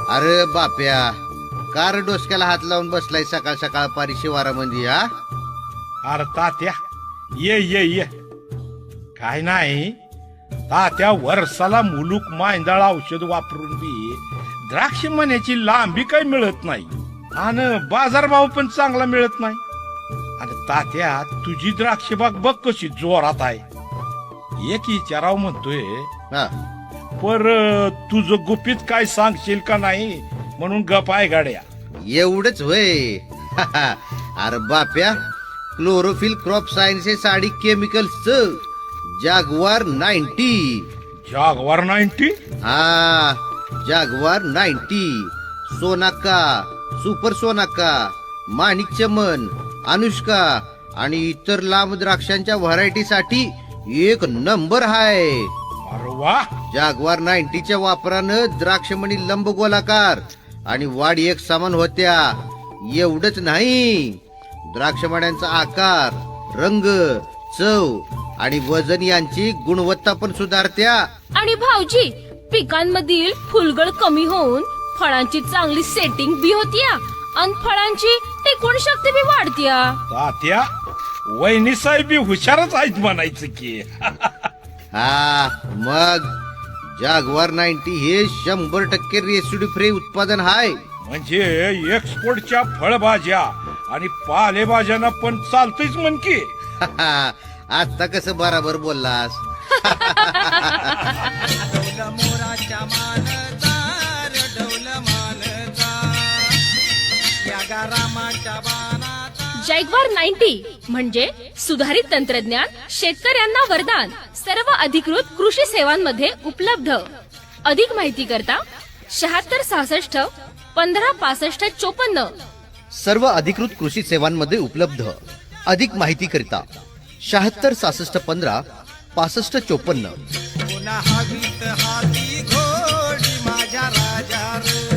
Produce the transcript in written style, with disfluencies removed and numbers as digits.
अरे बाप्या, कार डोसक्याला हात लावून बसलाय सकाळ सकाळ पारी शिवारामध्ये हा? अरे तात्या, ये ये ये. काय नाही तात्या, वर्षाला मुलूक मांदाळ औषध वापरून बी द्राक्ष मण्याची लांबी काही मिळत नाही आणि बाजारभाव पण चांगला मिळत नाही. आणि तात्या, तुझी द्राक्ष बाग बघ कशी जोरात आहे. एक विचाराव म्हणतोय, हा. पर तुझं गुपित काय सांगशील का नाही म्हणून गप आहे गाड्या. एवढंच होय. अरे बाप्या, क्लोरोफिल क्रॉप सायन्सेस आणि केमिकल्सच जागवार 90. जागवार 90? हा, जागवार 90, सोनाका, सुपर सोनाका, माणिक चमन, अनुष्का आणि इतर लांब द्राक्षांच्या व्हरायटी साठी एक नंबर आहे. अरे वा. जागवार 90च्या वापरानं द्राक्षमणी लंब गोलाकार आणि वाढ एक समान होत्या. एवढंच नाही, द्राक्षमण्यांचा आकार, रंग, चव आणि वजन यांची गुणवत्ता पण सुधारत्या. आणि भाऊजी, पिकांमधील फुलगळ कमी होऊन फळांची चांगली सेटिंग बी होतीया आणि फळांची टिकवण शक्ती बी वाढतीया. तात्या, वहिनी साहेब बी हुशारच आहेत म्हणायचं की. हा, मग जागवार 90 हे 100% रेसिड्यू फ्री उत्पादन आहे. म्हणजे एक्सपोर्टच्या फळभाज्या आणि पालेभाज्यांना पण चालतच म्हण की. आता कसं बराबर बोललास. मोराच्या मानचा रडवल मानचा या गारामाच्या बाणाचा. जॅग्वार 90 म्हणजे सुधारित तंत्रज्ञान, शेतकऱ्यांना वरदान. सर्व अधिकृत कृषी सेवांमध्ये उपलब्ध. अधिक माहिती करता 7666 1565 54. सर्व अधिकृत कृषी सेवांमध्ये उपलब्ध. अधिक माहिती करिता 76 66 15 65 54. पुन्हा हवीत हाती घोडी माझ्या राजा रे.